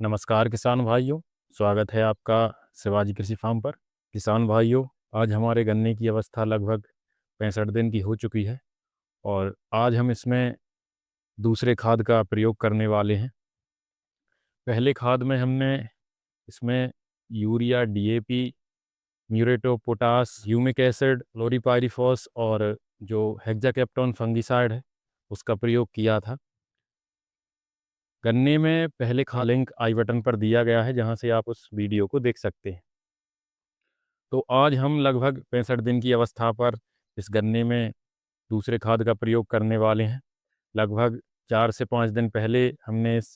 नमस्कार किसान भाइयों। स्वागत है आपका शिवाजी कृषि फार्म पर। किसान भाइयों, आज हमारे गन्ने की अवस्था लगभग 65 दिन की हो चुकी है और आज हम इसमें दूसरे खाद का प्रयोग करने वाले हैं। पहले खाद में हमने इसमें urea, DAP, muriate of potash, humic acid, chlorpyrifos और जो हेक्साकेप्टोन फंगिसाइड है उसका प्रयोग किया था। गन्ने में पहले खाद लिंक आई बटन पर दिया गया है, जहां से आप उस वीडियो को देख सकते हैं। तो आज हम लगभग 65 दिन की अवस्था पर इस गन्ने में दूसरे खाद का प्रयोग करने वाले हैं। लगभग 4 से 5 दिन पहले हमने इस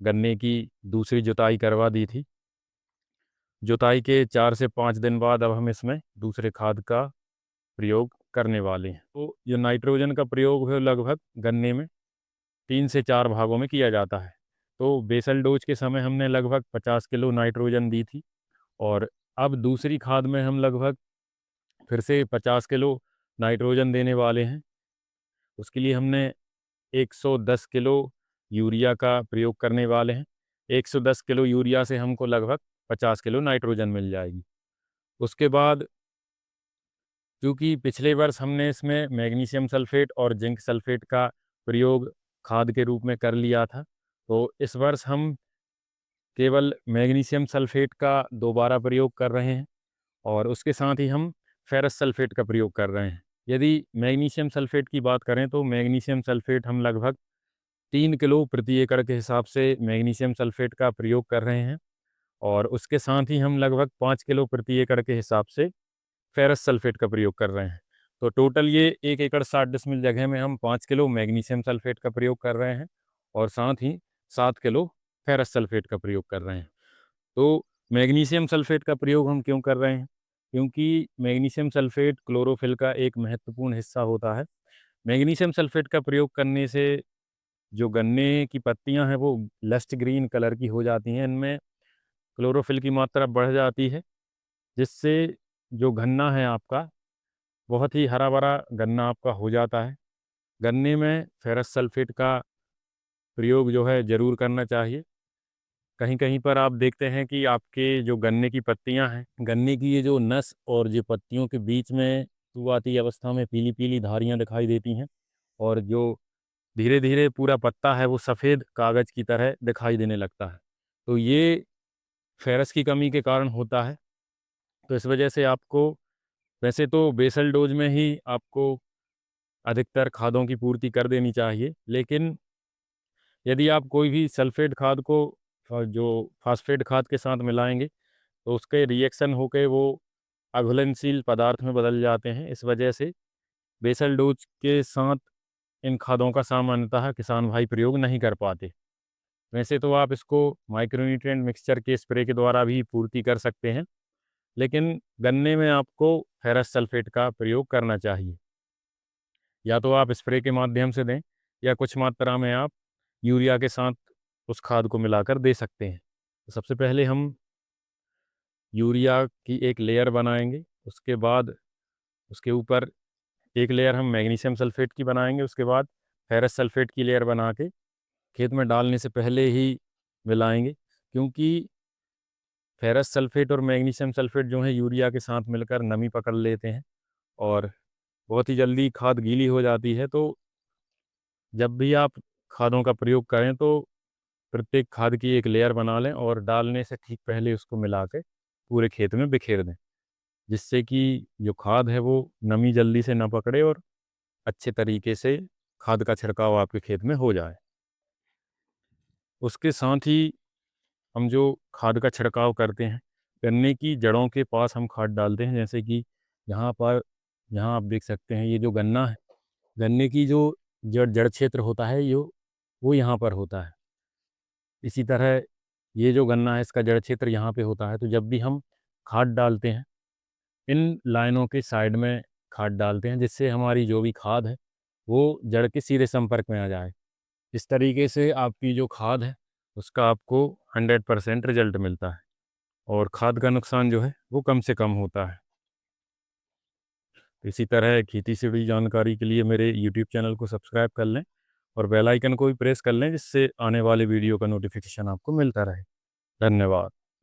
गन्ने की दूसरी जुताई करवा दी थी। जुताई के 4 से 5 दिन बाद अब हम इसमें दूसरे खाद का प्रयोग करने वाले हैं। तो जो नाइट्रोजन का प्रयोग है लगभग गन्ने में 3 से 4 भागों में किया जाता है। तो बेसल डोज के समय हमने लगभग 50 किलो नाइट्रोजन दी थी और अब दूसरी खाद में हम लगभग फिर से 50 किलो नाइट्रोजन देने वाले हैं। उसके लिए हमने 110 किलो यूरिया का प्रयोग करने वाले हैं। 110 किलो यूरिया से हमको लगभग 50 किलो नाइट्रोजन मिल जाएगी। उसके बाद चूँकि पिछले वर्ष हमने इसमें मैग्नीशियम सल्फ़ेट और जिंक सल्फ़ेट का प्रयोग खाद के रूप में कर लिया था, तो इस वर्ष हम केवल मैग्नीशियम सल्फ़ेट का दोबारा प्रयोग कर रहे हैं और उसके साथ ही हम फेरस सल्फ़ेट का प्रयोग कर रहे हैं। यदि मैग्नीशियम सल्फ़ेट की बात करें तो मैग्नीशियम सल्फ़ेट हम लगभग 3 किलो प्रति एकड़ के हिसाब से मैग्नीशियम सल्फ़ेट का प्रयोग कर रहे हैं और उसके साथ ही हम लगभग 5 किलो प्रति एकड़ के हिसाब से फेरस सल्फ़ेट का प्रयोग कर रहे हैं। तो टोटल ये 1 एकड़ 60 डिसमिल जगह में हम 5 किलो मैग्नीशियम सल्फ़ेट का प्रयोग कर रहे हैं और साथ ही 7 किलो फेरस सल्फ़ेट का प्रयोग कर रहे हैं। तो मैग्नीशियम सल्फ़ेट का प्रयोग हम क्यों कर रहे हैं? क्योंकि मैग्नीशियम सल्फ़ेट क्लोरोफिल का एक महत्वपूर्ण हिस्सा होता है। मैग्नीशियम सल्फ़ेट का प्रयोग करने से जो गन्ने की पत्तियां हैं वो लस्ट ग्रीन कलर की हो जाती हैं। इनमें क्लोरोफिल की मात्रा बढ़ जाती है, जिससे जो गन्ना है आपका बहुत ही हरा भरा गन्ना आपका हो जाता है। गन्ने में फेरस सल्फ़ेट का प्रयोग जो है ज़रूर करना चाहिए। कहीं कहीं पर आप देखते हैं कि आपके जो गन्ने की पत्तियां हैं, गन्ने की ये जो नस और जो पत्तियों के बीच में शुरुआती अवस्था में पीली पीली धारियां दिखाई देती हैं और जो धीरे धीरे पूरा पत्ता है वो सफ़ेद कागज़ की तरह दिखाई देने लगता है। तो ये फेरस की कमी के कारण होता है। तो इस वजह से आपको वैसे तो बेसल डोज में ही आपको अधिकतर खादों की पूर्ति कर देनी चाहिए, लेकिन यदि आप कोई भी सल्फ़ेट खाद को जो फास्फेट खाद के साथ मिलाएंगे तो उसके रिएक्शन होके वो अघुलनशील पदार्थ में बदल जाते हैं। इस वजह से बेसल डोज के साथ इन खादों का सामान्यतः किसान भाई प्रयोग नहीं कर पाते। वैसे तो आप इसको माइक्रोन्यूट्रिएंट मिक्सचर के स्प्रे के द्वारा भी पूर्ति कर सकते हैं, लेकिन गन्ने में आपको फेरस सल्फ़ेट का प्रयोग करना चाहिए। या तो आप स्प्रे के माध्यम से दें या कुछ मात्रा में आप यूरिया के साथ उस खाद को मिलाकर दे सकते हैं। तो सबसे पहले हम यूरिया की एक लेयर बनाएंगे, उसके बाद उसके ऊपर एक लेयर हम मैग्नीशियम सल्फ़ेट की बनाएंगे, उसके बाद फेरस सल्फ़ेट की लेयर बना के खेत में डालने से पहले ही मिलाएंगे, क्योंकि फेरस सल्फ़ेट और मैग्नीशियम सल्फ़ेट जो है यूरिया के साथ मिलकर नमी पकड़ लेते हैं और बहुत ही जल्दी खाद गीली हो जाती है। तो जब भी आप खादों का प्रयोग करें तो प्रत्येक खाद की एक लेयर बना लें और डालने से ठीक पहले उसको मिला के पूरे खेत में बिखेर दें, जिससे कि जो खाद है वो नमी जल्दी से ना पकड़े और अच्छे तरीके से खाद का छिड़काव आपके खेत में हो जाए। उसके साथ ही हम जो खाद का छिड़काव करते हैं, गन्ने की जड़ों के पास हम खाद डालते हैं। जैसे कि यहाँ पर यहाँ आप देख सकते हैं, ये जो गन्ना है, गन्ने की जो जड़ जड़ क्षेत्र होता है यो वो यहाँ पर होता है। इसी तरह ये जो गन्ना है इसका जड़ क्षेत्र यहाँ पे होता है। तो जब भी हम खाद डालते हैं, इन लाइनों के साइड में खाद डालते हैं, जिससे हमारी जो भी खाद है वो जड़ के सीधे संपर्क में आ जाए। इस तरीके से आपकी जो खाद है उसका आपको 100% रिजल्ट मिलता है और खाद का नुकसान जो है वो कम से कम होता है। इसी तरह खेती से जुड़ी जानकारी के लिए मेरे यूट्यूब चैनल को सब्सक्राइब कर लें और बेल आइकन को भी प्रेस कर लें, जिससे आने वाले वीडियो का नोटिफिकेशन आपको मिलता रहे। धन्यवाद।